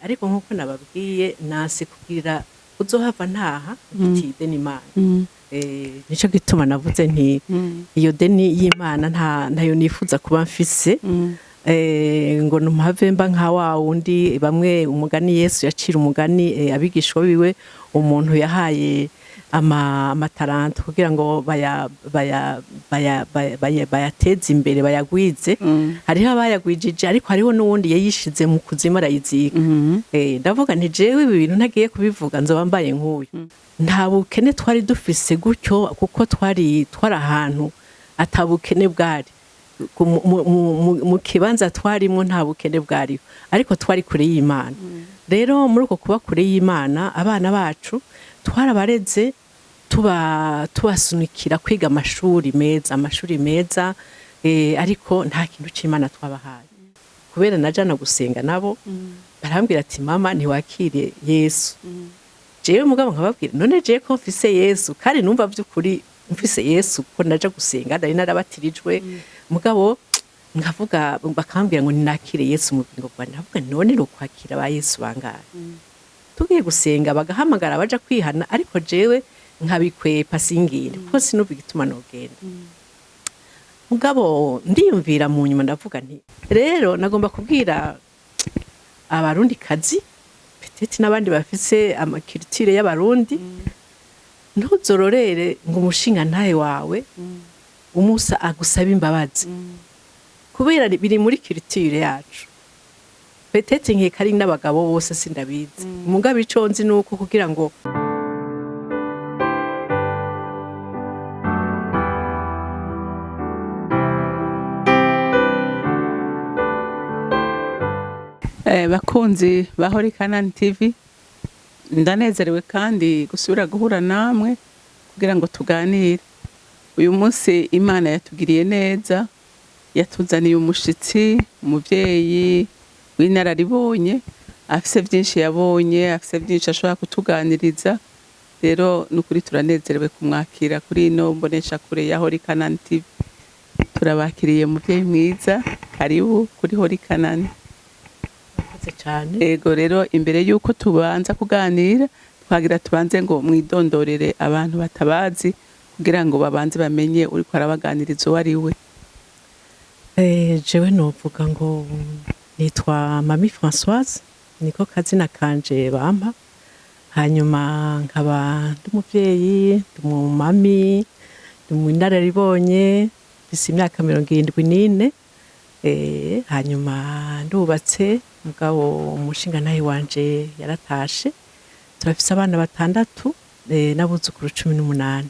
ariko nkuko nababwiye nasi kugira uzohava ntaha iti ideni Imana. Nico gituma navuze nti iyo deni y'Imana ntayo nifuza kuba mfise. Ngo numuhave mba nka wa wundi bamwe umugani Yesu yacira umugani abigishwa biwe umuntu yahaye amataranto kugira ngo bayateze imbere bayagwize. Hariho abayagwijije ariko hariho n'uwundi yayishize mu kuzima arayizika. Ndavuga nti jewe ibi bintu ntagiye kubivuga nzoba mbaye nk'uyu. Nta bukene twari dufise gutyo kuko twari ahantu atabukene bwari. Mu kibanza twarimo nta bukene bwariho ariko twari kure y'Imana. Rero muri uko kuba kure y'Imana abana bacu twarabareze tubasunikira kwiga amashuri meza ariko nta kintu c'Imana twabahaye. Kubera najana gusenga nabo barambwira ati mama ntiwakire Yesu. Jewe mugabo nkababwira none je ko mfise Yesu kandi numva by'ukuri mfise Yesu ko naja gusenga nari narabatirijwe mugabo nkavuga bakambwira ngo ninakire Yesu mu bingo bwa navuga none ro kwakira ba Yesu bangaye. Tugiye gusenga bagahamagara baja kwihana ariko jewe nkabikwepa singire kuko sinuva igituma nogenda. Mugabo ndiyumvira mu nyuma ndavuga nti rero nagomba kubwira abarundi kazi petete n'abandi bafise amakirtire y'abarundi ntuzororere ngo umushinga ntaye wawe umusa agusaba imbabazi kubera biri muri kirtire yacu. Petete nke kari n'abagabo bose sindabizi mugabo ico nzi nuko kugira ngo bakunzi bahori CANAAN TV ndanezerewe kandi gusubira guhura namwe kugira ngo tuganire. Uyu munsi Imana yatugiriye neza, yatuzaniye umushitsi, umuvyeyi w'inararibonye afise byinshi yabonye, afise byinshi ashobora kutuganiriza. Rero nukuri turanezerewe kumwakira kuri ino mboneshakure ya hori CANAAN TV. Turabakiriye muvyeyi mwiza, karibu kuri hori CANAAN. Ego rero imbere yuko tubanza kuganira twagira tubanze ngo mwidondorere abantu batabazi kugira ngo babanze bamenye uri ko arabaganiriza uwo ari we. Jewe novuga ngo nitwa Mami Françoise niko kazina kanje bampa. Hanyuma nkaba ndumuvyeyi ndumumami ndumwinararibonye bisi imyaka 74. Hanyuma ndubatse mugabo umushinga nayi wanje yaratashe. Turafise abana 6 n'abuzukuru 18.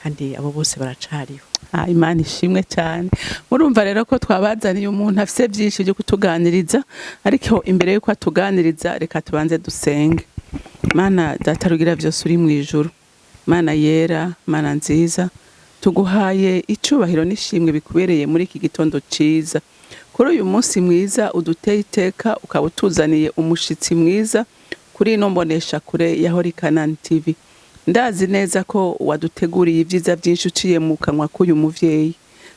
Kandi abo bose baracariho. Imana ishimwe cyane. Murumva rero ko twabazaniye umuntu afise byinshi byo kutuganiriza ariko imbere yuko atuganiriza reka tubanze dusenge. Mana datarugira byose uri mu ijuru, Mana yera, Mana nziza, tuguhaye icubahiro n'ishimwe bikubereye muri iki gitondo ciza. Kuri uyu munsi mwiza uduteye iteka ukaba utuzaniye umushitsi mwiza kuri ino mboneshakure ya hori CANAAN TV. Ndazi neza ko waduteguriye ibyiza byinshi uciye mu kanwa k'uyu muvyeyi.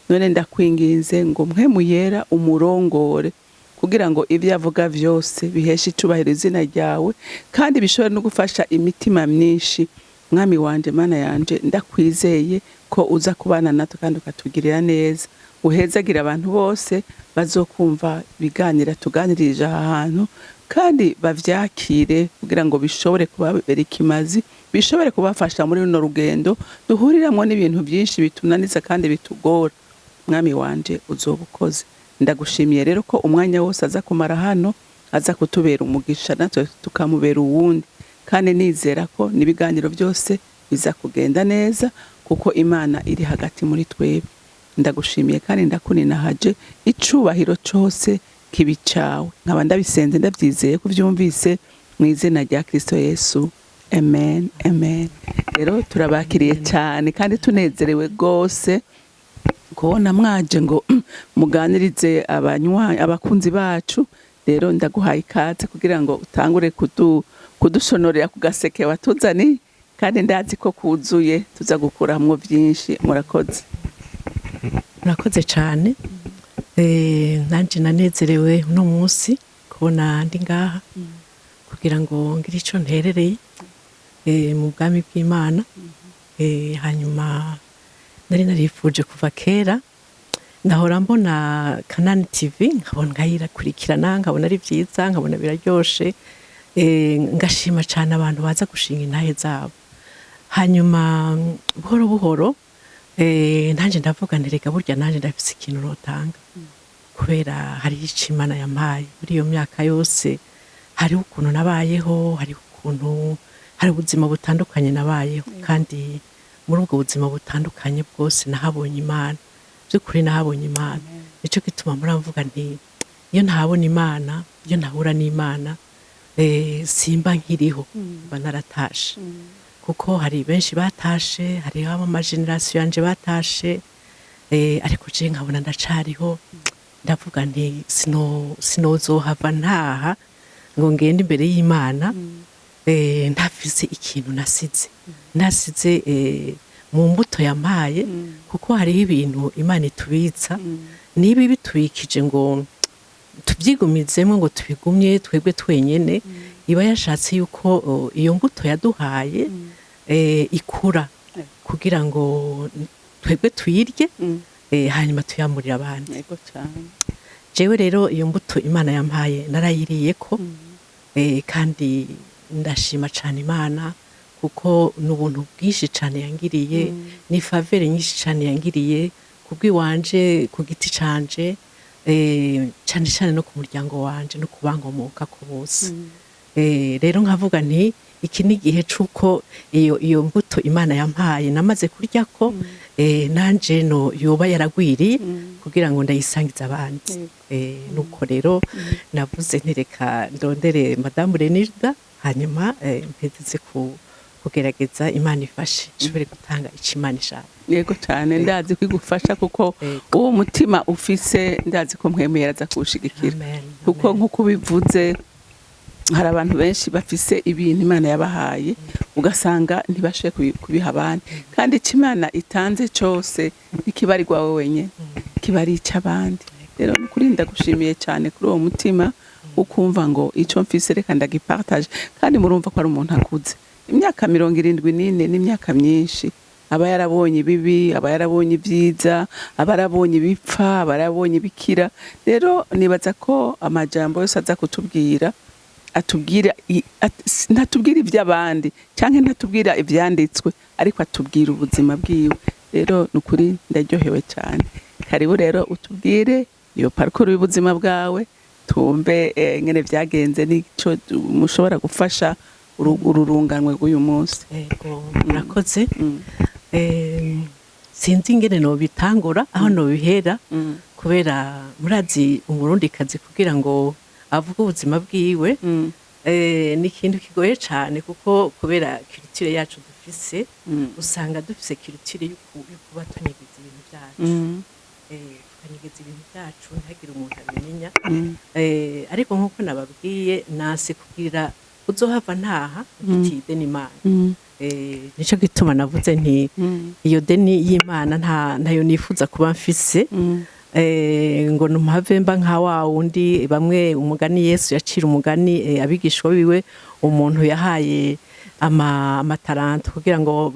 None ndakwinginze ngo mpwemu yera umurongore kugira ngo ibyo avuga vyose biheshe icubahiro izina ryawe kandi bishobora no gufasha imitima myinshi. Mwami wanje, Mana yanje, ndakwizeye ko uza kubana natwe kandi ukatugirira neza. Uhezagira abantu bose bazokumva biganira tuganirije aha hantu kandi bavyakire kugira ngo bishobore kubabera ikimazi, bishobore kubafasha muri runo rugendo duhuriramwo n'ibintu byinshi bitunaniza kandi bitugora. Mwami wanje uzobukoze. Ndagushimiye rero ko umwanya wose aza kumara hano aza kutubera umugisha natwe tukamubera uwundi, kandi nizera ko nibiganiro byose biza kugenda neza kuko Imana iri hagati muri twebwe. Ndagushimiye kandi ndakuninahaje icubahiro cyose kibicawe. Nkaba ndabisenze ndabyizeye ko byumvise mu izina rya Kristo Yesu. Amen. Amen. Rero turabakiriye cyane kandi tunezerewe gose kubona mwaje ngo muganirize abakunzi bacu. Rero ndaguhaye ikaze kugira ngo utangure kudusonorera ku gaseke watuzani kandi ndazi ko kuzuye tuza gukuramwo byinshi. Murakoze. Murakoze cyane. Nanje nanezerewe uno munsi ko kubona ndi ngaha kugira ngo ngire ico nterereye mu bwami bw'Imana. Hanyuma nari narifuje kuva kera, nahora mbona CANAAN TV nkabona nkayirakurikirana, nkabona ari vyiza, nkabona biraryoshe, ngashima cane abantu baza gushinga intahe zabo. Hanyuma buhoro buhoro nanje ndavuga nti reka burya nanje ndafise ikintu notanga, kubera hari ico Imana yampaye muri iyo myaka yose. Hariho ukuntu nabayeho, hariho ukuntu, hari ubuzima butandukanye nabayeho, kandi muri ubwo buzima butandukanye bwose nahabonye Imana, by'ukuri nahabonye Imana. Nico gituma muramvuga nti iyo ntahabona Imana, iyo ntahura n'Imana, simba nkiriho, mba naratashe. Kuko hari benshi batashe, hariho amageneration yanje batashe, ariko je nkabona ndacariho. Ndavuga nti sinozohava ntaha ngo ngende imbere y'Imana ntafise ikintu nasize mu mbuto yampaye. Kuko hariho ibintu Imana itubitsa, niba bitubikije ngo tuvyigumizemo, ngo tubigumye twebwe twenyene, iba yashatse yuko iyo mbuto yaduhaye ikura, kugira ngo twebwe tuyirye, hanyuma tuyamurira abandi. Jewe rero iyo mbuto Imana yampaye narayiriyeko, kandi ndashima cane Imana, kuko n'ubuntu bwinshi cane yangiriye, ni favere nyinshi cane yangiriye kubwiwanje, ku giti canje, cane cane no ku muryango wanje no kubankomoka ko bose. Rero nkavuga nti iki ni igihe c'uko iyo mbuto Imana yampaye namaze kuryako, nanje no yoba yaragwiriye kugira ngo ndayisangize abandi. Nuko rero navuze nti reka ndondere Madame Renilda, hanyuma mpezeze kugerageza Imana ifashe nshobore gutanga ico Imana ishaka. Yego cyane, ndazi kwigufasha kuko uwo mutima ufise ndazi ko mwemera aza kuwushigikira. Kuko nkuko bivuze, hari abantu benshi bafise ibintu Imana yabahaye, ugasanga ntibashoboye kubiha abandi, kandi ico Imana itanze cose ntikibarirwa wowe wenyene, kibari ic'abandi. Rero nukuri ndagushimiye cyane kuri uwo mutima ukumva ngo ico mfise reka ndagipartage. Kandi murumva ko ari umuntu akuze, imyaka 74 n'imyaka myinshi, aba yarabonye ibibi, aba yarabonye ibyiza, aba yarabonye ibipfa, aba yarabonye ibikira. Rero nibaza ko amajambo yose aza kutubwira ntatubwira iby'abandi canke ntatubwira ivyanditswe, ariko atubwira ubuzima bwiwe. Rero nukuri ndaryohewe cyane. Karibu rero utubwire iyo parcours y'ubuzima bwawe, tumbe ngene vyagenze nico mushobora gufasha ururunganwe rw'uyu munsi. Yego murakoze. Sinzi ingene no bitangura aho no bihera, kubera murazi umurundikazi kugira ngo avuga ubuzima bwiwe ni ikintu kigoye cyane, kuko kubera culture yacu dufise, usanga dufise culture yo kuba tunyegeza ibintu byacu, tukanyegeza ibintu byacu ntihagire umuntu abimenya. Ariko nk'uko nababwiye, nase kugira uzohava ntaha ufitiye ideni Imana. Nico gituma navuze nti iyo deni y'Imana ntayo nifuza kuba mfise, ngo numuhave mba nka wa wundi bamwe umugani Yesu yacira umugani abigishwa biwe, umuntu yahaye amatalanta kugira ngo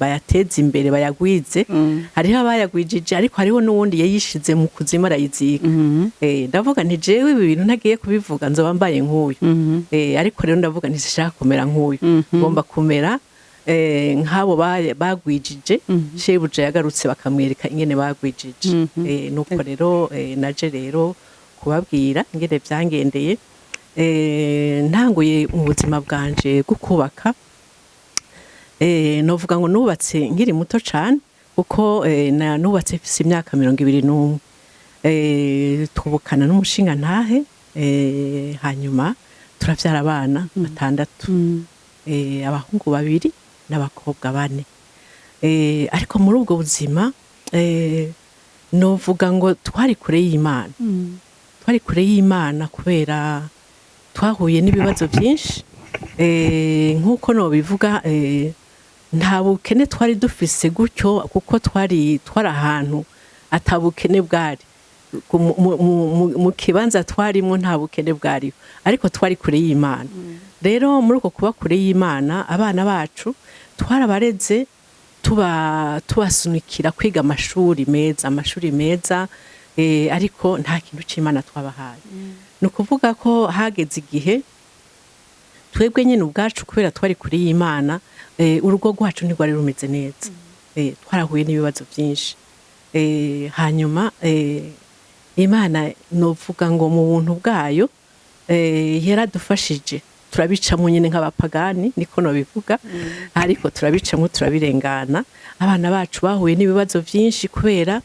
bayateze imbere, bayagwize. Hariho abayagwijije, ariko hariho n'uwundi yayishize mu kuzima arayizika. Ndavuga nti jewe ibi bintu ntagiye kubivuga nzoba mbaye nk'uyu, ariko rero ndavuga nti sishaka kumera nk'uyu, ngomba kumera nk'abo bagwijije. Shebuja yagarutse bakamwereka ingene bagwijije. Nuko rero naje rero kubabwira ingene vyangendeye. Ntanguye mu buzima bwanje bwo kubaka, novuga ngo nubatse nkiri muto cane, kuko nubatse mfise imyaka 21. Twubukana n'umushinga ntahe, hanyuma turavyara abana 6, abahungu 2 n'abakobwa 4. Ariko muri ubwo buzima novuga ngo twari kure y'Imana, kubera twahuye n'ibibazo byinshi. Nk'uko no bivuga, nta bukene twari dufise gutyo, kuko twari ahantu atabukene bwari. mu kibanza twarimo nta bukene bwariho, ariko twari kure y'Imana. Rero muri uko kuba kure y'Imana, abana bacu twarabareze tubasunikira kwiga amashuri meza, ariko nta kintu c'Imana twabahaye. Ni ukuvuga ko hageze igihe twebwe nyine ubwacu kubera twari kure y'Imana, urugo rwacu ntirwari rumeze neza. Twarahuye n'ibibazo byinshi. Hanyuma Imana novuga ngo mu buntu bwayo yaradufashije, turabicamo nyine nk'abapagani niko nobivuga, ariko turabicamo turabirengana. Abana bacu bahuye n'ibibazo byinshi kubera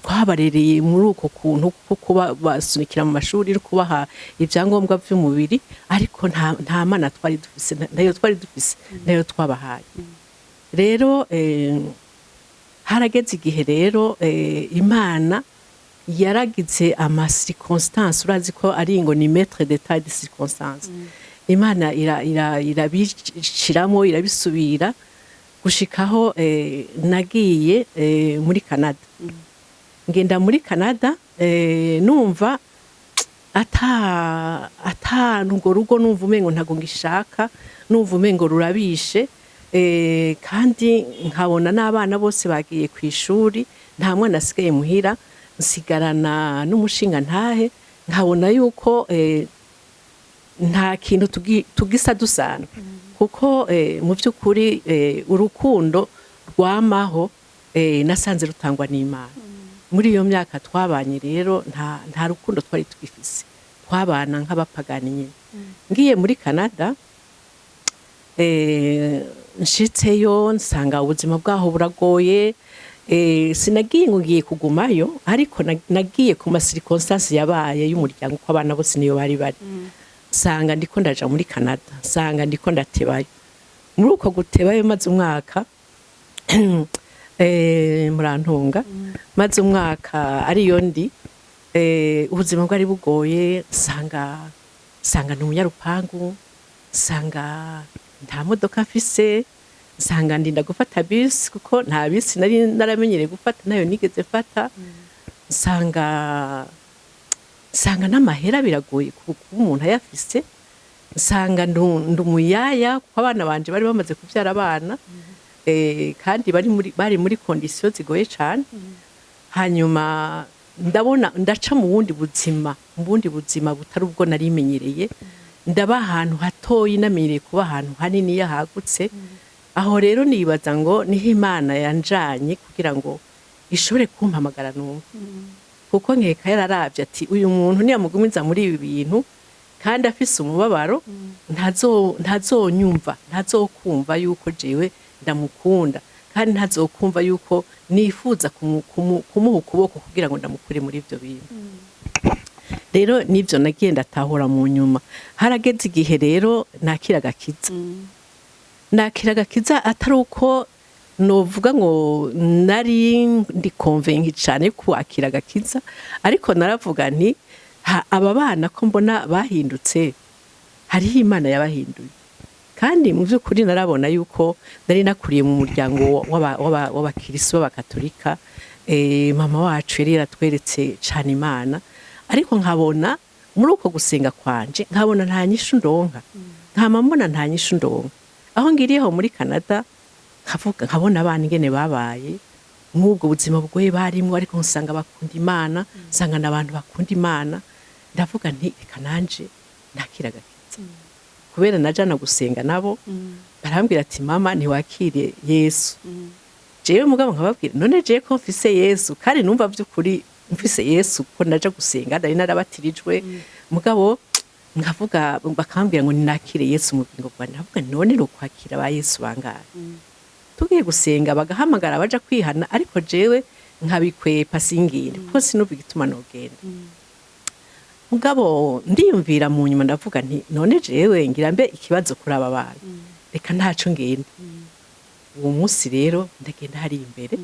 twabarereye muri uko kuntu ko kuba basunikira mu mashuri no kubaha ibyangombwa by'umubiri, ariko nta mana twari dufise, nayo twabahaye. Rero harageze igihe rero Imana yaragize ama circonstances, urazi ko ari ngo ni maître d'état de circonstances. Imana irabishiramo irabisubira gushikaho nagiye muri Canada. Ngenda muri Canada numva ata ngo rugo numva umengo ntago ngishaka, numva umengo rurabishe, kandi nkabona n'abana bose bagiye ku ishuri, nta mwana asigaye muhira, nsigarana n'umushinga ntahe, nkabona yuko nta kintu tugisa dusana, kuko mu by'ukuri urukundo rwamaho nasanze rutangwa n'Imana. Muri iyo myaka twabanye rero nta rukundo twari twifise, twabana nk'abapagani nyine. Ngiye muri Canada nshitseyo nsanga ubuzima bwaho buragoye. Sinagiye ngo ngiye kugumayo, ariko nagiye ku ma circonstances yabaye y'umuryango ko abana bose niyo bari. Sanga ndiko ndaja muri Canada, sanga ndiko ndatebayo. Muri uko gutebayo maze umwaka murantunga, maze umwaka ariyo ndi, ubuzima bwari bugoye. Sanga ni umunyarupangu, sanga nta modoka mfise, sanga ndinda gufata bisi kuko nta bisi nari naramenyereye gufata, nayo nigeze fata. Sanga n'amahera biragoye kuko umuntu ayafise. Sanga ndumuyaya kuko abana banje bari bamaze kuvyara abana, kandi bari muri condition zigoye cyane. Hanyuma ndabona ndaca mu bundi buzima butari ubwo narimenyereye, ndaba ahantu hatoyi namenyereye kuba ahantu hanini yahagutse. Aho rero nibaza ngo niho Imana yanjanye kugira ngo ishobore kumpamagara numva, kuko nkeka yararavye ati uyu muntu niyamugumiza muri ibi bintu kandi afise umubabaro, ntazonyumva, ntazokumva yuko jewe ndamukunda, kandi ntazokumva yuko nifuza kumuha ukuboko kugira ngo ndamukure muri ivyo bintu. Rero nivyo nagiye ndatahura mu nyuma. Harageze igihe rero nakira agakiza, atari uko novuga ngo nari ndi convaincu cyane ko akira agakiza, ariko naravuga nti aba bana ko mbona bahindutse, hariho Imana yabahinduye. Kandi mu by'ukuri narabona yuko nari nakuriye mu muryango w'abakristo b'abakatolika. Mama wacu yari yaratweretse cyane Imana, ariko nkabona muri uko gusenga kwanje nkabona nta nyishu ndonka, mbona nta nyishu ndonka. Aho ngiriyeho muri Canada nkabona abana ingene babaye nk'ubwo buzima bugoye barimo, ariko nsanga bakunda Imana, nsanga n'abantu bakunda Imana. Ndavuga nti reka nanje nakira agakiza, kubera najana gusenga nabo barambwira ati mama ntiwakire Yesu. Jewe mugabo nkababwira none jewe ko mfise Yesu, kandi numva by'ukuri mfise Yesu ko naja gusenga, nari narabatirijwe. Mugabo nkavuga bakambwira ngo ninakire Yesu mu bingo bwa, ndavuga none no kwakira ba Yesu bangahe. Tugiye gusenga bagahamagara baja kwihana, ariko jewe nkabikwepa singire kuko sinumva igituma nogenda. Mugabo ndiyumvira mu nyuma ndavuga nti none jewe ngira mbe ikibazo kuri aba bana, reka ntaco ngenda. Uwo munsi rero ndagenda hari imbere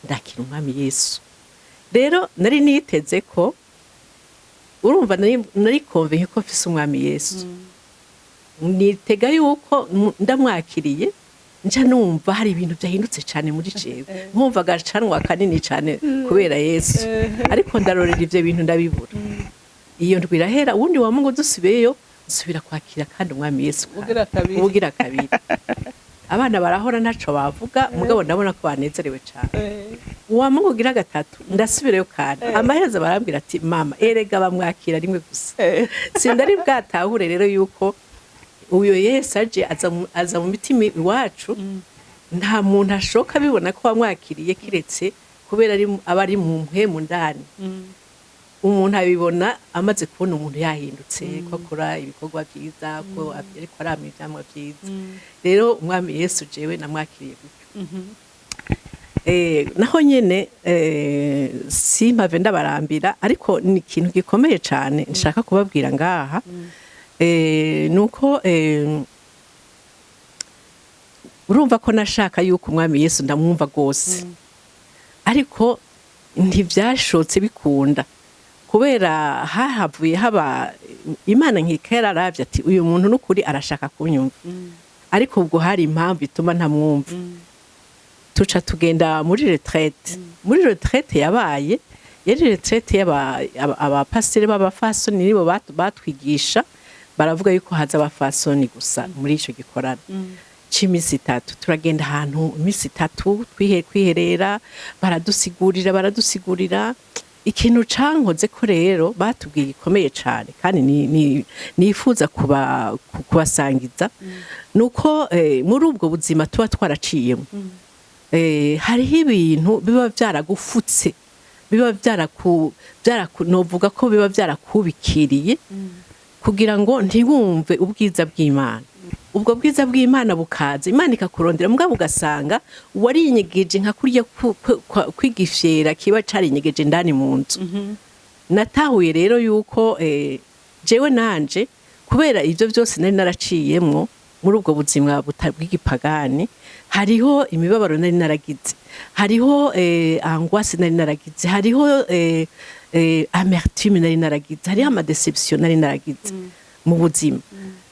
ndakira umwami Yesu. Rero nari niteze ko, urumva nari convaincu ko mfise umwami Yesu, nitega yuko ndamwakiriye nja numva hari ibintu byahindutse cyane muri jewe nkumva gacanwa kanini cyane kubera Yesu ariko ndarorera ivyo bintu ndabibura iyo ndwirahera ubundi wa Mungu dusubiyeyo nsubira kwakira kandi umwami Yesu ubugira kabiri abana barahora ntaco bavuga mugabo ndabona ko banezerewe cyane wa Mungu ugira gatatu ndasubireyo kandi amaherezo barambwira ati mama erega bamwakira rimwe gusa sindari bwatahure rero yuko uyo Yesu aje aza mu mitima iwacu nta muntu ashoka bibona ko bamwakiriye kiretse kubera abari mu mpwemu ndani umuntu abibona amaze kubona umuntu yahindutse ko akora ibikorwa byiza ko ariko aramye ivyamwa byiza rero umwami Yesu jewe namwakiriye gutyo naho nyene simpave ndabarambira ariko ni ikintu gikomeye cyane nshaka kubabwira ngaha nuko urumva ko nashaka yuko umwami Yesu ndamwumva gose ariko ntivyashotse bikunda kubera hahavuye haba Imana nkikera aravye ati uyu muntu n'ukuri arashaka kunyumva ariko ubwo hari impamvu ituma ntamwumva tuca tugenda muri retraite yabaye yari retraite abapasiteri b'abafasoni nibo batwigisha baravuga yuko haza abafasoni gusa muri ico gikorana c'imisi 3 turagenda ahantu imisi 3 kwiherera baradusigurira ikintu cankoze ko rero batubwiye ikomeye cyane kandi nifuza kubasangiza nuko muri ubwo buzima tuba twaraciyemo hariho ibintu biba byaragufutse biba novuga ko biba byarakubikiriye kugira ngo ntiwumve ubwiza bw'Imana ubwo bwiza bw'Imana bukaza Imana ikakurondera mugabo ugasanga warinyegeje nka kurya kwigifyera kiba carinyegeje ndani mu nzu natahuye rero yuko jewe nanje kubera ivyo byose nari naraciyemwo muri ubwo buzima bw'igipagani hariho imibabaro nari naragize hariho angoisse nari naragize hariho amertume nari naragize hariho amadeception nari naragize mu buzima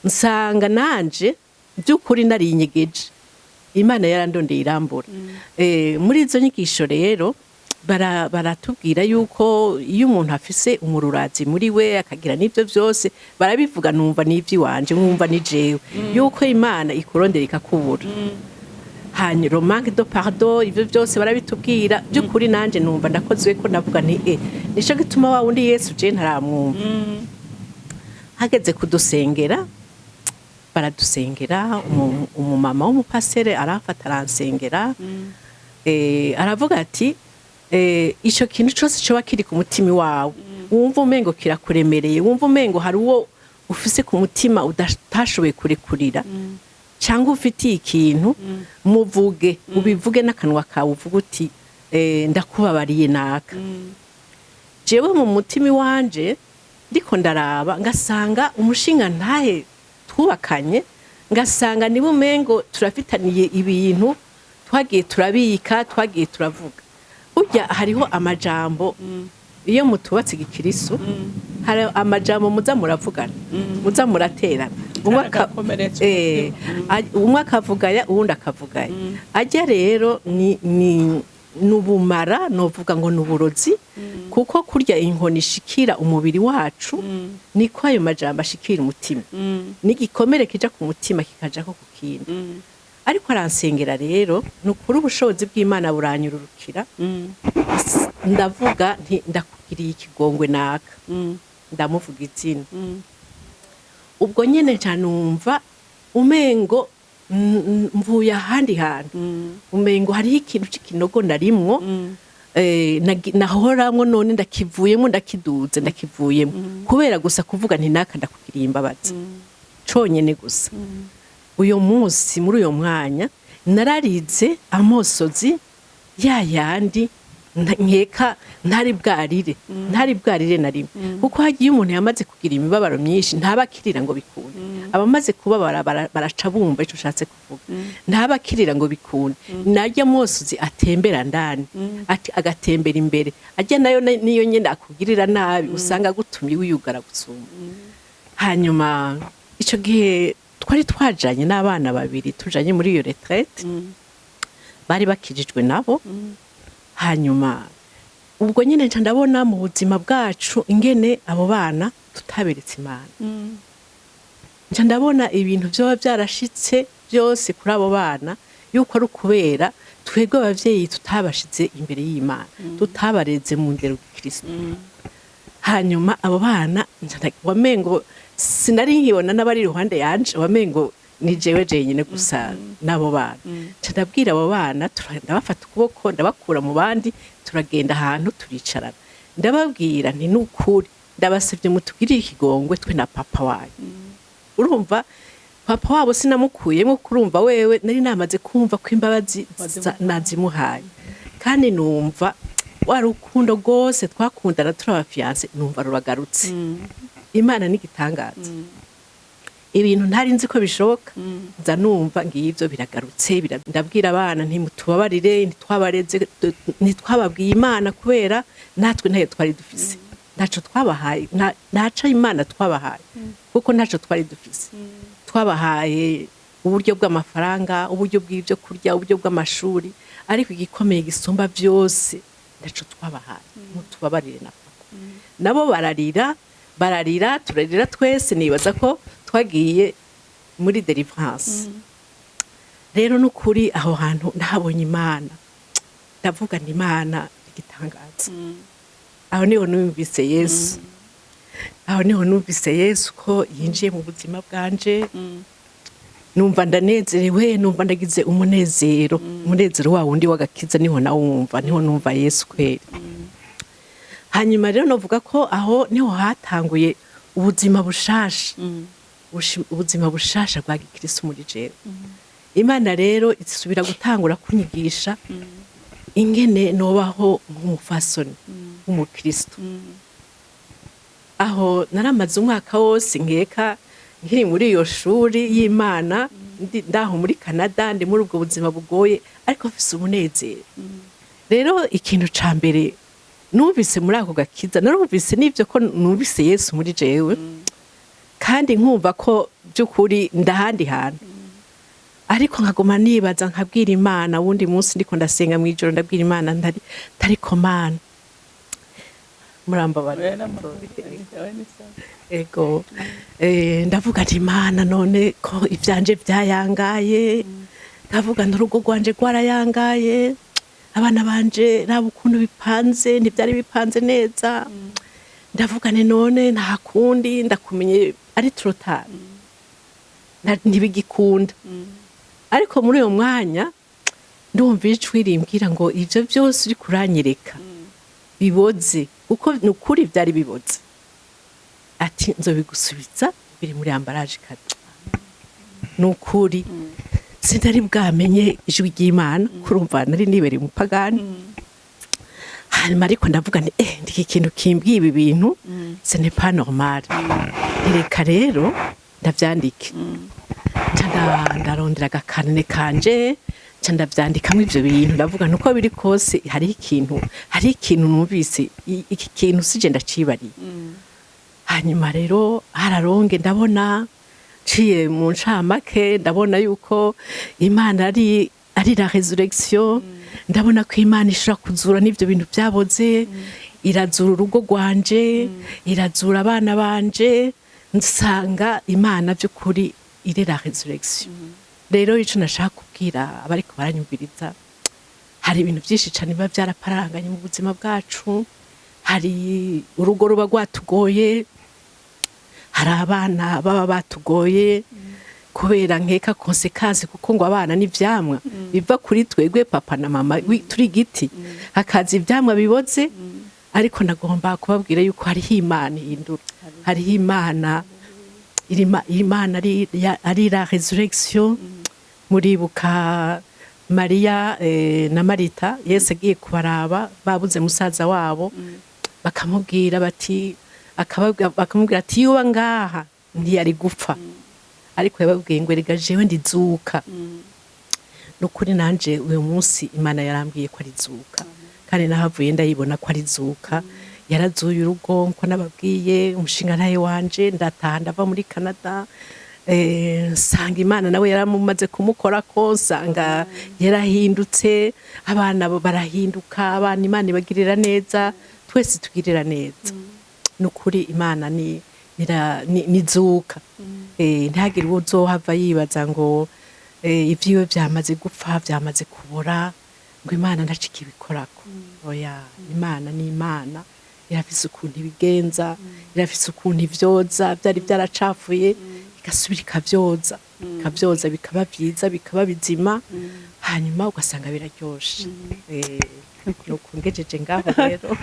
nsanga nanje by'ukuri narinyegeje Imana yarandondeye irambura muri izo nyigisho rero baratubwira yuko iyo umuntu afise umururazi muri we akagira n'ibyo byose barabivuga numva n'ivy'iwanje mwumva ni jewe yuko Imana ikurondera ikakubura hanyuma manque de pardon ivyo byose barabitubwira by'ukuri nanje numva ndakozwe ko navuga nti nico gituma wa wundi Yesu je ntaramwumva hageze kudusengera baradusengera umumama w'umupasere arafata aransengera aravuga ati ico kintu cyose cyo bakiri ku mutima wawe wumva umengo kirakuremereye wumva umengo hari uwo ufise ku mutima udatashoboye kurekurira cyangwa ufitiye ikintu muvuge ubivuge n'akanwa kawe uvuga uti ndakubabariye naka jewe mu mutima wanje ndiko ndaraba ngasanga umushinga ntahe twubakanye ngasanga nibo mengo turafitaniye ibintu twagiye turabika twagiye turavuga burya hariho amajambo iyo mutubatse igikiriso hari amajambo muza muravugana muza muraterana umwe akavugaya uwundi akavugaya ajya rero ni nubumara novuga ngo nuburozi kuko kurya inkoni shikira umubiri wacu niko ayo majambo ashikira umutima nigikomere kija ku mutima kikaja ko kukindi ariko aransengera rero nukuri ubushobozi bw'Imana buranyururukira ndavuga nti ndakugiriye ikigongwe naka ndamuvuga izina ubwo nyene ncanumva umengo mvuye ahandi hantu umengo hariho ikintu c'ikinogo ndarimwo nahoramwo none ndakivuyemo ndakiduze ndakivuyemo kubera gusa kuvuga nti naka ndakugiriye imbabazi conyene gusa uyo munsi muri uyo mwanya nararize amosozi yayandi nkeka ntari bwarire na rimwe kuko hagiye umuntu yamaze kugira imibabaro myinshi ntabakirira ngo bikunde abamaze kubabara baraca bumva ico ushatse kuvuga ntabakirira ngo bikunde najya amosozi atembera ndani ati agatembera imbere ajya nayo niyo nyene akugirira nabi usanga gutumye wiyugara gusumba hanyuma ico gihe twari twajanye n'abana babiri tujanye muri iyo retraite bari bakijijwe nabo. Hanyuma ubwo nyine nca ndabona mu buzima bwacu ingene abo bana tutaberetse Imana. Nca ndabona ibintu vyoba vyarashitse byose kuri abo bana yuko ari ukubera twebwe abavyeyi tutabashize imbere y'Imana, tutabareze mu ndero y'Kristo. Hanyuma abo bana wamengo sinari nkibona n'abari iruhande yanje, wamengo ni jewe jenyine gusa n'abo bana. Nca ndabwira abo bana ndabafata ukuboko ndabakura mu bandi turagenda ahantu turicarana, ndababwira nti n'ukuri ndabasavye mutugirire ikigongwe twe na papa wanyu. Urumva papa wabo sinamukuyemo, kurumva wewe nari namaze kumva ko imbabazi nazimuhaye, kandi numva wa rukundo rwose twakundana turi abafiance numva ruragarutse. Imana n'igitangaza, ibintu ntari nzi ko bishoboka nza numva ngivyo biragarutse. Ndabwira abana ntimutubabarire, ntitwabareze, ntitwababwiye Imana kubera natwe ntayo twari dufise, ntaco twabahaye, ntaco Imana twabahaye kuko ntaco twari dufise. Twabahaye uburyo bw'amafaranga, uburyo bw'ibyo kurya, uburyo bw'amashuri, ariko igikomeye gisumba byose ntaco twabahaye. Mutubabarire na papa. Nabo bararira turarira twese, nibaza ko twagiye muri deliverance. Rero n'ukuri aho hantu ndahabonye Imana, ndavuga ni Imana igitangaza. Aho niho numvise Yesu, aho niho numvise Yesu ko yinjiye mu buzima bwanje. Numva ndanezerewe, numva ndagize umunezero wa wundi w'agakiza, niho nawumva, niho numva Yesu kweri. Hanyuma rero novuga ko aho niho hatanguye ubuzima bushasha, ubuzima bushasha bwa gikristo muri jewe. Imana rero isubira gutangura kunyigisha ingene nobaho nk'umufasoni w'umukristo. Aho naramaze umwaka wose nkeka nkiri muri iyo shuri y'Imana, ndaho muri Canada, ndi muri ubwo buzima bugoye ariko mfise umunezero. Rero ikintu ca mbere numvise muri ako gakiza, narumvise n'ivyo ko numvise Yesu muri jewe, kandi nkumva ko by'ukuri ndahandi hantu. Ariko nkaguma nibaza nkabwira Imana, wundi munsi ndiko ndasenga mwijoro ndabwira Imana ntariko Mana murambabara ego ndavuga nti Imana none ko ivyanje byayangaye, ndavuga n'urugo rwanje rwarayangaye, abana banje nabo ukuntu bipanze ntibyari bipanze neza. Ndavuga ni none nta kundi ndakumenye ari trotane ntibigikunda. Ariko muri uyo mwanya ndumva ijwi rimbwira ngo ivyo byose uri kuranyereka biboze, uko nukuri byari biboze, ati nzobigusubiza biri muri ambaraje kati. Nukuri sindari bwamenye ijwi ry'Imana, kurumva nari nibereye umupagani. Hanyuma ariko ndavuga ni ndiki ikintu kimbwiye ibi bintu ce n'est pas normal. Reka rero ndavyandike, ndarondera agakane kanje ndavyandikamo ivyo bintu. Ndavuga nuko biri kose hari ikintu numvise, iki kintu sije ndacibariye. Hanyuma rero hararonge ndabona ciye mu ncamake, ndabona yuko Imana ari la resurrection. Ndabona ko Imana ishobora kuzura n'ivyo bintu byaboze, irazura urugo rwanje, irazura abana banje. Nsanga Imana by'ukuri iri la resurrection. Rero ico nashaka kubwira abariko baranyumviriza, hari ibintu byinshi cyane biba byaraparanganye mu buzima bwacu. Hari urugo ruba rwatugoye, hari abana baba batugoye kubera nkeka konsekansi, kuko ngo abana n'ivyamwa biva kuri twegwe papa na mama turi giti, hakaza ivyamwa biboze. Ariko nagomba kubabwira yuko hariho Imana ihindura, hariho Imana ari la resurrection. Muribuka Mariya na Marita, Yesu agiye kubaraba babuze musaza wabo, bakamubwira ati yuba ngaha ntiyari gupfa. Ariko yababwiye ngo erega jewe ndizuka. Nukuri nanje uyu munsi Imana yarambwiye ko ari zuka, kandi nahavuye ndayibona ko ari zuka. Yarazuye urugo nko nababwiye, umushinga ntaye wanje ndataha ndava muri Canada, nsanga Imana nawe yaramumaze kumukora ko nsanga yarahindutse, abana barahinduka, abana Imana ibagirira neza, twese tugirira neza. Nukuri Imana nizuka. Ntihagire uwo uzohava yibaza ngo ivyiwe vyamaze gupfa, vyamaze kubora, ngo Imana ntaco ikibikorako. Oya, Imana ni Imana, irafise ukuntu ibigenza, irafise ukuntu ivyoza, vyari vyaracafuye igasubira ikavyoza bikaba vyiza, bikaba bizima, hanyuma ugasanga biraryoshe. Nuko ngejeje ngaho rero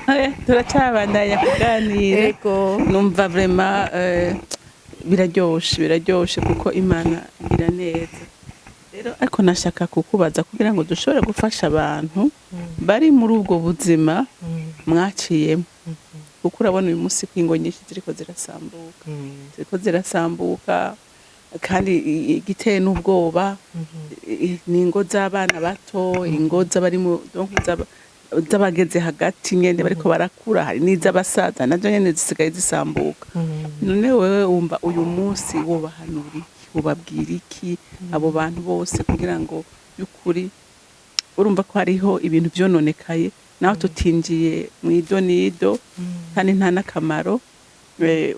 turacabandanya kuganira. Numva vraiment biraryoshe kuko Imana igira neza. Rero ariko nashaka kukubaza kugira ngo dushobore gufasha abantu bari muri ubwo buzima mwaciyemo, kuko urabona uyu munsi kwingo nyinshi ziriko zirasambuka kandi igiteye n'ubwoba, ningo z'abana bato, ingo z'abari mu z'abageze hagati nyene bariko barakura, hari n'iz'abasaza nazo nyene zisigaye zisambuka. None wewe wumva uyu munsi wobahanura iki, wobabwira iki abo bantu bose kugira ngo by'ukuri urumva ko hariho ibintu vyononekaye naho tutinjiye mu idonido kandi nta nakamaro,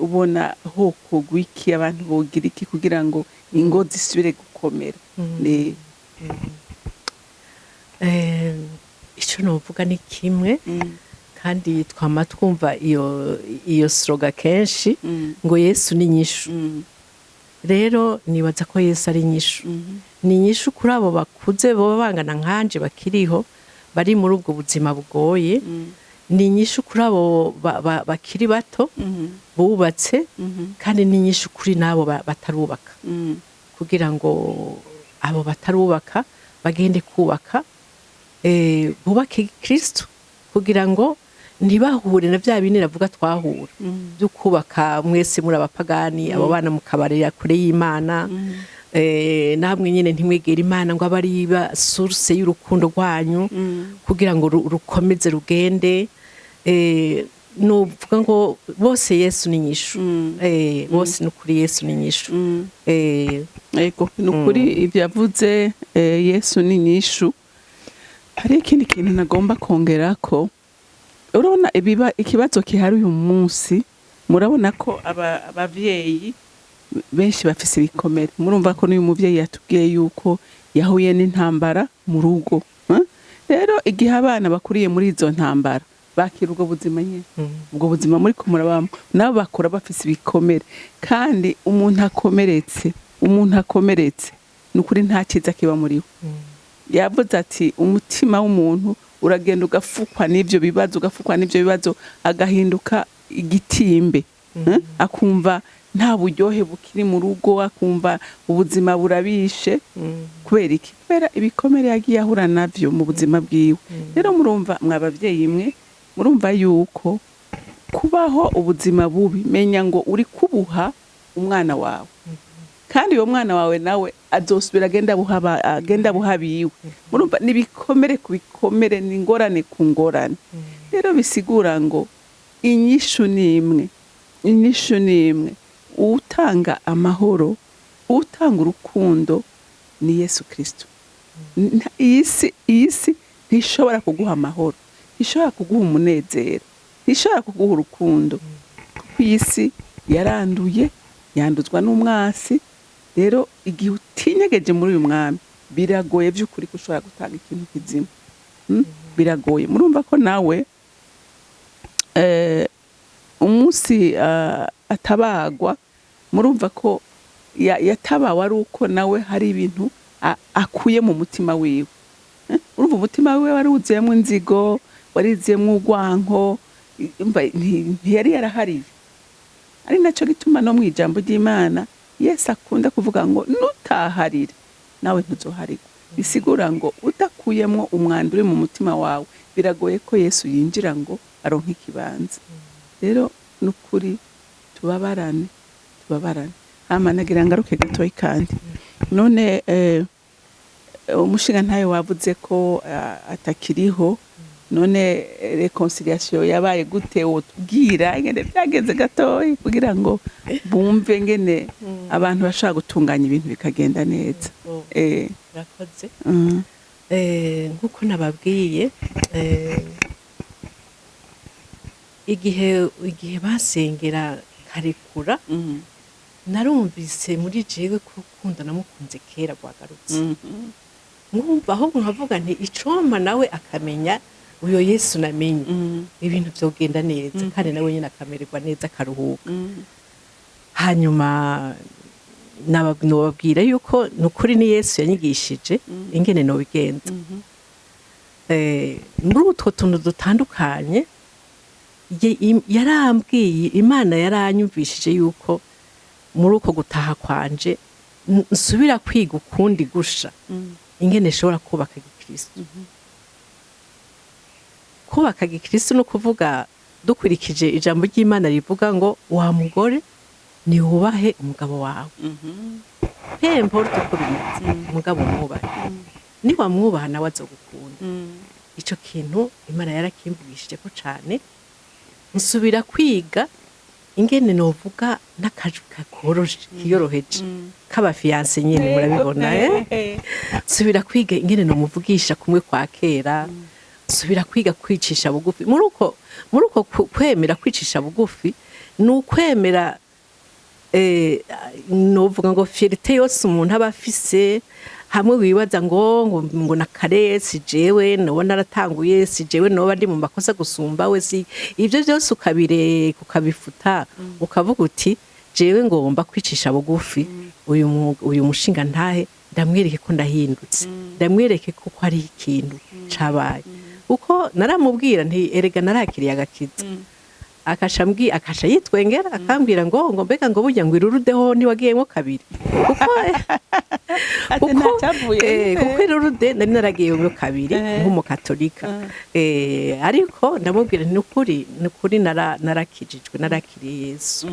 ubona hokogwa iki, abantu bogira iki kugira ngo ingo zisubire gukomera? Ico novuga ni kimwe, kandi twama twumva iyo slogan kenshi ngo Yesu ni nyishu. Rero nibaza ko Yesu ari nyishu, ni nyishu kuri abo bakuze boba bangana nkanje bakiriho bari muri ubwo buzima bugoye, ni nyishu kuri abo bakiri bato bubatse, kandi ni nyishu kuri nabo batarubaka, kugira ngo abo batarubaka bagende kubaka, bubake Kristo, kugira ngo ntibahure na vya bindi navuga twahura byo kubaka mwese muri abapagani, abo bana mukabarira kure y'Imana, namwe nyine ntimwegera Imana ngo abari ba source y'urukundo rwanyu, kugira ngo rukomeze rugende. Nuvuga ngo bose Yesu ni nyishu, bose nukuri Yesu ni nyishu. Ego nukuri ibyo yavuze, Yesu ni nyishu. Hari ikindi kintu nagomba kongera ko urabona ikibazo kihari uyu munsi, murabona ko abavyeyi benshi bafise ibikomere. Murumva ko n'uyu muvyeyi yatubwiye yuko yahuye n'intambara mu rugo. Rero igihe abana bakuriye muri izo ntambara bakira ubwo buzima nyine, ubwo buzima muri ko murabamo, nabo bakora bafise ibikomere. Kandi umuntu akomeretse nukuri nta kiza kiba muri we. Yavuze ati umutima w'umuntu uragenda ugafukwa n'ivyo bibazo, agahinduka igitimbe, akumva nta buryohe bukiri mu rugo, akumva ubuzima burabishe. Kubera iki? Kubera ibikomere yagiye ahura navyo mu buzima bwiwe. Rero murumva mwabavyeyi mwe, murumva yuko kubaho ubuzima bubi, menya ngo uri kubuha umwana wawe, kandi uwo mwana wawe nawe azosubira agenda buhabiwe. Murumva nibikomere ku bikomere, n'ingorane ku ngorane. Rero bisigura ngo inyishu nimwe, utanga amahoro, utanga urukundo ni Yesu Kristo. Iyi si ntishobora kuguha amahoro, ntishobora kuguha umunezero, ntishobora kuguha urukundo, kuko iyi si yaranduye, yanduzwa n'umwasi. Rero igihe utinyegeje muri uyu mwami, biragoye by'ukuri ko ushobora gutanga ikintu kizima. Biragoye. Murumva ko nawe umunsi atabagwa, murumva ko yatabawe ari uko nawe hari ibintu akuye mu mutima wiwe. Urumva umutima wiwe waruzuyemo inzigo, warizuyemo urwanko, ntiyari yarahariye. Ari naco gituma no mu ijambo ry'Imana Yesu akunda kuvuga ngo nutaharire nawe ntuzoharirwa. Bisigura ngo udakuyemo umwanda uri mu mutima wawe, biragoye ko Yesu yinjira ngo aronke ikibanza. Rero nukuri tubabarane. Nagira ngaruke gatoyi kandi none umushinga ntayo wavuze ko atakiriho, none reconciliation yabaye gute wotubwira ngene byagenze gatoyi kugira ngo bumve ngene abantu bashaka gutunganya ibintu bikagenda neza. Rakoze nkuko nababwiye igihe basengera karekura narumvise muri jewe kurukunda namukunze kera rwagarutse nkumva aho nkavuga nti icomba nawe akamenya uyo Yesu namenye ibintu byogenda neza kandi nawe nyine akamererwa neza akaruhuka. Hanyuma nababwira yuko nukuri ni Yesu yanyigishije ingene no bigenza muri utwo tuntu dutandukanye yarambwiye Imana yaranyumvishije yuko muri uko gutaha kwanje nsubira kwiga ukundi gusha ingene shobora kubaka gikristo. Kubaka gikristo no kuvuga dukurikije ijambo ry'Imana rivuga ngo wa mugore ni wubahe umugabo wawe. Pempo uko bimeze umugabo mwubahe ni wamwubaha nawe azogukunda. Ico kintu Imana yarakimvishije ko cane nsubira kwiga ingene novuga n'akaju kakoroje kiyoroheje k'abafiance nyene murabibona nsubira kwiga ingene no muvugisha kumwe kwa kera. Nsubira kwiga kwicisha bugufi muri uko kwemera kwicisha bugufi n'ukwemera novuga ngo fierté yose umuntu aba afise hamwe wibaza ngo nakare si jewe nobona naratanguye si jewe noba ndi mu makosa gusumba we si ivyo byose ukabifuta ukavuga uti jewe ngomba kwicisha bugufi uyu mushinga ntahe ndamwereke ko ndahindutse ndamwereke ko ari ikintu cabaye uko naramubwira nti erega narakiriye agakiza akasha yitwengera akambwira ngo mbega ngo burya ngo irurudeho ntiwagiyemo kabiri kuko irurude nari naragiyemo kabiri nk'umukatolika ariko ndamubwira nukuri narakijijwe narakiriye Yesu.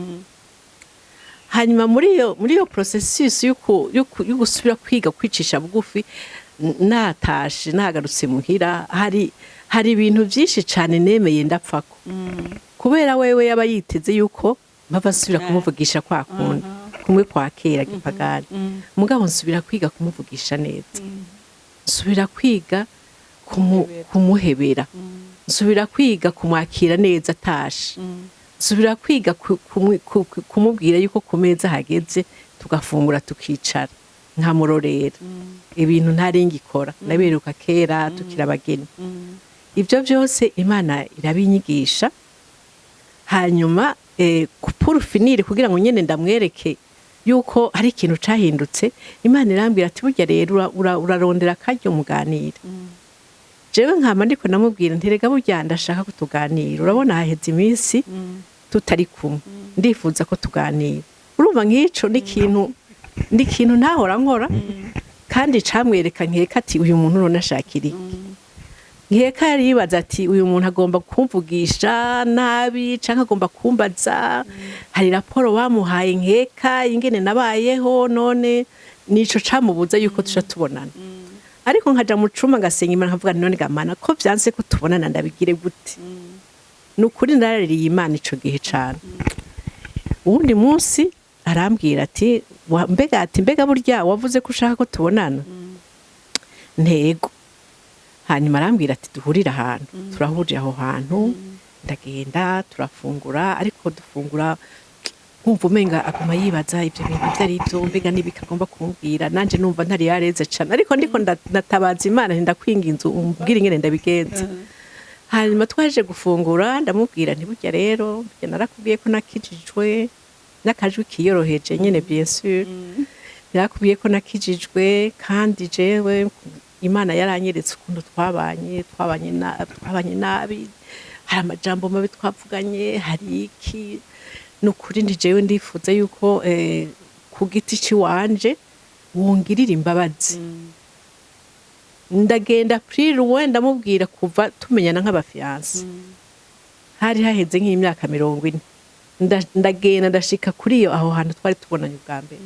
Hanyuma muri iyo processus yo gusubira kwiga kwicisha bugufi natashe nagarutse muhira hari ibintu byinshi cyane nemeye ndapfako kubera wewe yaba yiteze yuko bavasubira kumuvugisha kwa kundi kumwe kwa kera gipagani mugabo nsubira kwiga kumuvugisha neza nsubira kwiga kumuhebera nsubira kwiga kumwakira neza atashe nsubira kwiga kumubwira yuko ku meza hageze tugafungura tukicara nkamurorera ibintu ntaringikora naberuka kera tukira abageni. Ibyo byose Imana irabinyigisha. Hanyuma kupurufinire kugira ngo nyene ndamwereke yuko hari ikintu cahindutse Imana irambwira ati burya rero urarondera karyo muganira. Jewe nkama ndiko namubwira ntirega burya ndashaka ko tuganira urabona haheze iminsi tutari kumwe ndifuza ko tuganira. Urumva nk'ico ni ikintu ntahora nkora kandi camwereka nkeka ati uyu muntu none ashakira iki nkeka yaribaza ati uyu muntu agomba kumvugisha nabi canke agomba kumbaza hari raporo bamuhaye nkeka ingene nabayeho none nico camubuza yuko tusha tubonana. Ariko nkaja mu cuma ngasenga Imana nkavuga none gamana ko vyanse ko tubonana ndabigire gute nukuri naraririye Imana ico gihe cane. Uwundi munsi arambwira ati mbega burya wavuze ko ushaka ko tubonana ntego. Hanyuma arambwira ati duhurira ahantu turahurira aho hantu ndagenda turafungura ariko dufungura nkumva umenga aguma yibaza ibyo bintu byari byo mbega nibikagomba kumbwira nanje numva ntari yareze cyane ariko ndiko ndatabaza Imana ndakwinginze umbwira ingene ndabigenza. Hanyuma twaje gufungura ndamubwira nti burya rero narakubwiye ko nakijijwe n'akajwi kiyoroheje nyene bien sûr narakubwiye ko nakijijwe kandi jewe Imana yaranyeretse ukuntu twabanye nabi hari amajambo mabi twavuganye hari iki nukuri ndi jewe ndifuza yuko ku giti ciwanje wongirira imbabazi. Ndagenda priruwe ndamubwira kuva tumenyana nk'abafiance hari haheze nk'imyaka 40 ndagenda ndashika kuri iyo aho hantu twari tubonanye ubwa mbere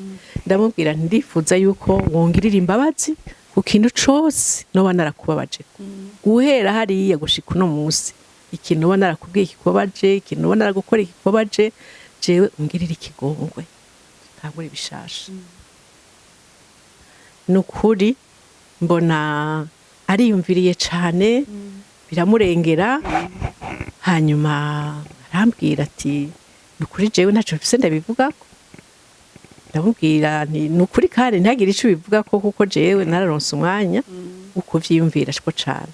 ndamubwira ndifuza yuko wongirira imbabazi ku kintu cose noba narakubabaje guhera hariya gushika uno munsi ikintu noba narakubwiye kikubabaje ikintu noba naragukora kikubabaje jewe ungirira ikigongwe tutangure bishasha nukuri mbona ariyumviriye cane biramurengera hanyuma arambwira ati nukuri jewe ntaco mfise ndabivugako ndamubwira nti nukuri kandi ntagire ico bivugako kuko jewe nararonse umwanya uko vyiyumvira shiko cane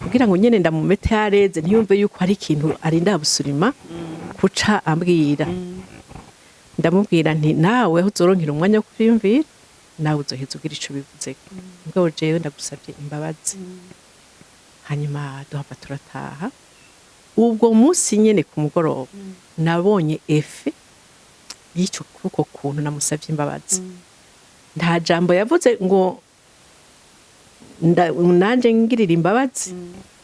kugira ngo nyene ndamumete yareze ntiyumve yuko hari ikintu arinda busurima kuca ambwira ndamubwira nti nawe aho uzoronkera umwanya wo kuvyiyumvira nawe uzoheza ugira ico bivuzeko mugabo jewe ndagusavye imbabazi hanyuma duhava turataha ubwo munsi nyene ku mugoroba nabonye efe y'ico kuko kuntu namusavye imbabazi nta jambo yavuze ngo nanje ngirira imbabazi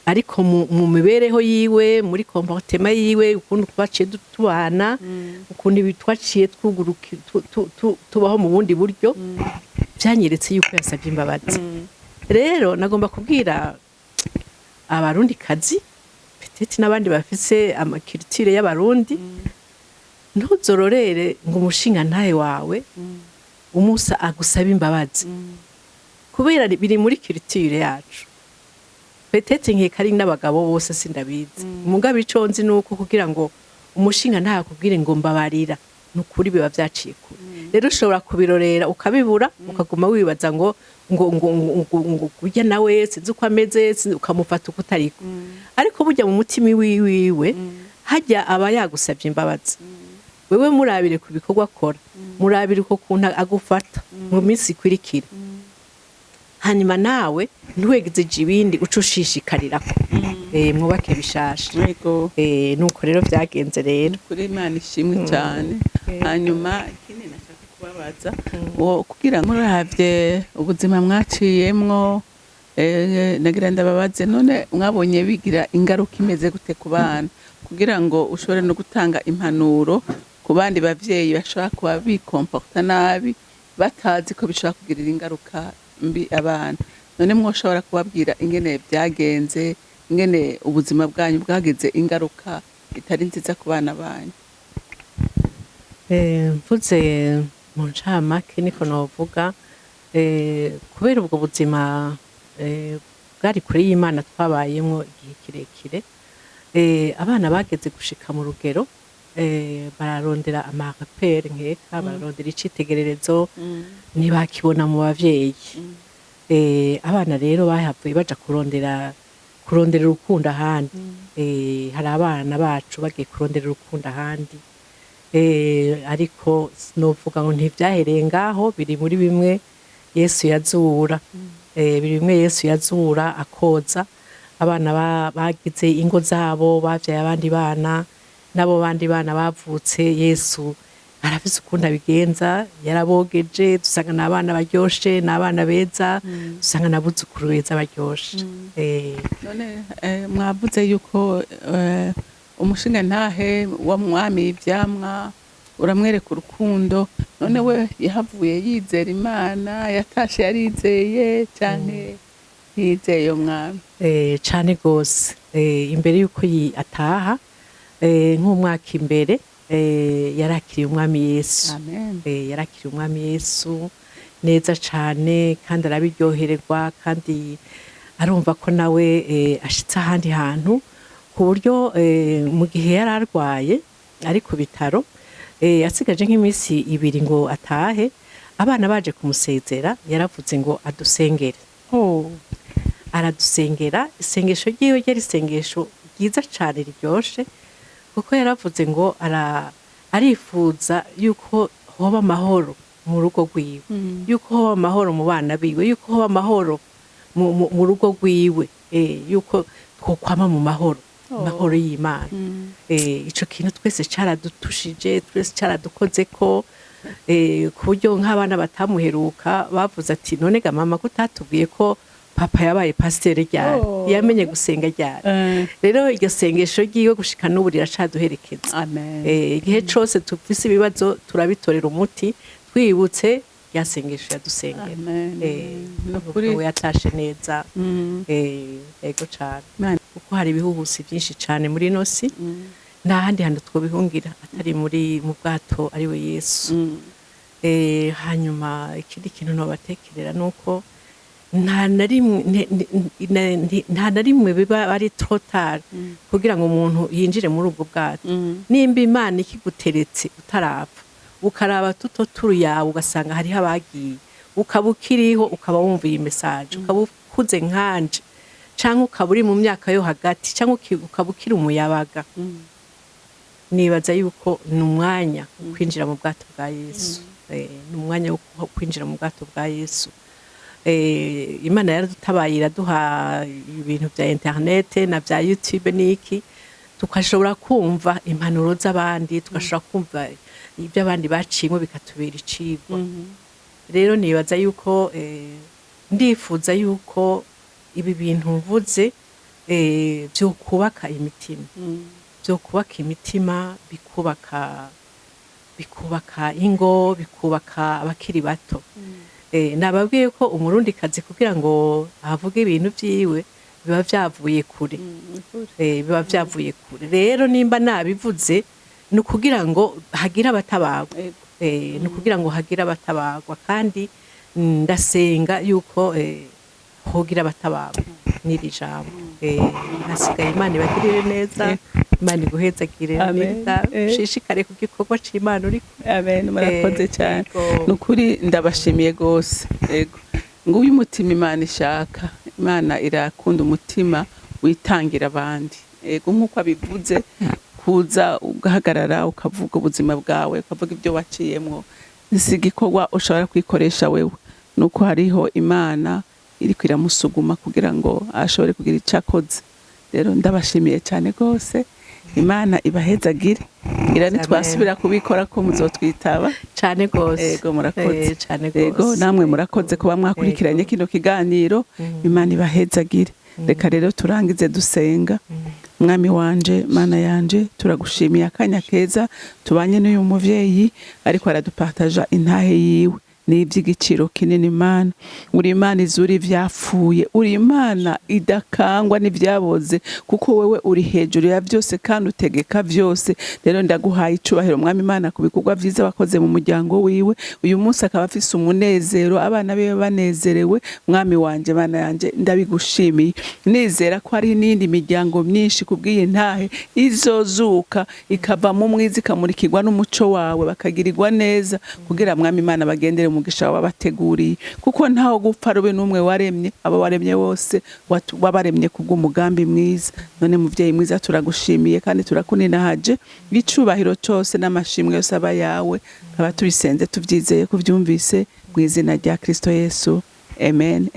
ariko mu mibereho yiwe muri comportement yiwe ukuntu twaciye tubana ukuntu bitwaciye twuguruka tubaho mu bundi buryo byanyeretse yuko yasavye imbabazi rero nagomba kubwira abarundi kazi petete n'abandi bafise amakiriture y'abarundi ntuzororere ngo umushinga ntaye wawe umusa agusaba imbabazi kubera biri muri kiriture yacu petete nkeka ari n'abagabo bose sindabizi umugabo ico nzi nuko kugira ngo umushinga ntakubwire ngo mbabarira nukuri biba vyaciye kure rero ushobora kubirorera ukabibura ukaguma wibaza ngo burya nawe sinzi uko ameze ukamufata uko utariko ariko burya mu mutima wiwe hajya aba yagusavye imbabazi wewe murabire ku bikorwa akora murabire uko kuntu agufata mu minsi ikurikira hanyuma nawe ntuwegeze ibindi uca ushishikarirako mwubake bishasha nuko rero vyagenze rero kuri Imana ishimwe cyane hanyuma ikindi nashaka kubabaza kugira ngo muravye ubuzima mwaciyemwo nagira ndababaze none mwabonye bigira ingaruka imeze gute ku bana kugira ngo ushobore no gutanga impanuro ku bandi bavyeyi bashobora kuba bikomporta nabi batazi ko bishobora kugirira ingaruka mbi abana none mwoshobora kubabwira ingene byagenze ingene ubuzima bwanyu bwagize ingaruka itari nziza ku bana banyu mvuze mu ncamake niko novuga kubera ubwo buzima bwari kure y'Imana twabayemwo igihe kirekire abana bageze gushika mu rugero bararondera amarapere nkeka bararondera icitegererezo ntibakibona mu bavyeyi abana rero bahavuye baja kurondera urukundo ahandi hari abana bacu bagiye kurondera urukundo ahandi ariko sinovuga ngo ntivyahereye ngaho biri muri bimwe Yesu yazura biri bimwe Yesu yazura akoza abana bagize ingo zabo bavyaye abandi bana nabo bandi bana bavutse Yesu arafise ukunda bigenza yarabogeje dusanga n'abana baryoshe n'abana beza dusanga nabuzukuru beza baryoshe none mwavuze yuko umushinga ntahe wa mwami ivyamwa uramwereka urukundo none we yahavuye yizera Imana yatashe yarizeye canke yizeye umwami cane gose imbere yuko ataha nk'umwaka imbere yarakiriye umwami Yesu yarakiriye umwami Yesu neza cane kandi arabiryohererwa kandi arumva ko nawe ashitse ahandi hantu ku buryo mu gihe yari arwaye ari ku bitaro asigaje nk'iminsi 2 ngo atahe abana baje kumusezera yaravuze ngo adusengere aradusengera isengesho ryiwe ryari isengesho ryiza cane riryoshe kuko yaravuze ngo arifuza yuko hoba amahoro mu rugo rwiwe yuko hoba amahoro mu bana biwe yuko hoba amahoro mu rugo rwiwe yuko twokwama mu mahoro amahoro y'Imana ico kintu twese caradutushije twese caradukozeko ku buryo nk'abana batamuheruka bavuze ati none ga mama ko utatubwiye ko papa yabaye pasiteri ryari yamenye gusenga ryari rero iryo sengesho ryiwe gushika n'ubu riracaduherekeza igihe cose tufise ibibazo turabitorera umuti twibutse ryasengesho yadusengera nukuri we yatashe neza ego cane kuko hari ibihuhusi byinshi cane muri ino si nta handi hantu twobihungira atari mu bwato ari we Yesu hanyuma ikindi kintu nobatekerera nuko nta na rimwe biba ari total kugira ngo umuntu yinjire muri ubwo bwato nimba Imana ikiguteretse utarapfa ukaraba tuto yawe ugasanga hariho abagiye ukaba ukiriho ukaba wumva iyi message ukaba ukuze nkanje canke ukaba uri mu myaka yo hagati canke ukaba ukiri umuyabaga nibaza yuko ni umwanya wo kwinjira mu bwato bwa Yesu ni umwanya wo kwinjira mu bwato bwa Yesu Imana yaradutabaye iraduha ibintu bya internet na bya YouTube niki tukashobora kumva impanuro z'abandi tukashobora kumva ibyo abandi bacimwe bikatubera icigwa rero nibaza yuko ndifuza yuko ibi bintu mvuze byo kubaka imitima bikubaka ingo bikubaka abakiri bato nababwiye ko umurundi kazi kugira ngo avuge ibintu byiwe biba vyavuye kure rero nimba nabivuze ni ukugira ngo hagira abatabagwa kandi ndasenga yuko hogira abatabagwa n'iri jambo hasigaye Imana ibagirire neza Imana iguhezagire neza ushishikare ku gikorwa c'Imana uriko amen murakoze cyane nukuri ndabashimiye gose yego nguyu umutima Imana ishaka Imana irakunda umutima witangira abandi yego nkuko abivuze kuza ugahagarara ukavuga ubuzima bwawe ukavuga ibyo waciyemwo nisigikorwa ushobora kwikoresha wewe nuko hariho Imana iri kwiramusuguma kugira ngo ashobore kugira icakoze rero ndabashimiye cyane gose Imana ibahezagire ngira nitwasubira kubikora ko muzotwitaba cyane gose yego murakoze yego namwe murakoze kuba mwakurikiranye kino kiganiro Imana ibahezagire reka rero turangize dusenga mwami wanje mana yanje turagushimiye akanya keza tubanye n'uyu muvyeyi ariko aradupartaja intahe yiwe n'ivy'igiciro kinini Imana uri Imana izuri vyapfuye uri Imana idakangwa n'ivyaboze kuko wewe uri hejuru ya vyose kandi utegeka vyose rero ndaguhaye icubahiro mwami Imana ku bikorwa vyiza wakoze mu muryango wiwe uyu munsi akaba afise umunezero abana biwe banezerewe mwami wanje mana yanje ndabigushimiye nizera ko ari n'indi miryango myinshi kubwiye ntahe izozuka ikava mu mwiza ikamurikirwa n'umuco wawe bakagirirwa neza kugira mwami Imana bagendere umugisha wabateguriye kuko ntaho gupfa rube n'umwe waremye abo waremye bose wabaremye kubw'umugambi mwiza none muvyeyi mwiza turagushimiye kandi turakuninahaje bicubahiro cyose n'amashimwe yose aba yawe kaba tubisenze tuvyizeye kuvyumvise mu izina rya Kristo Yesu amen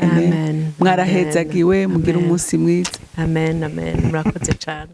mwarahezagiwe mugira umunsi mwiza amen murakoze cyane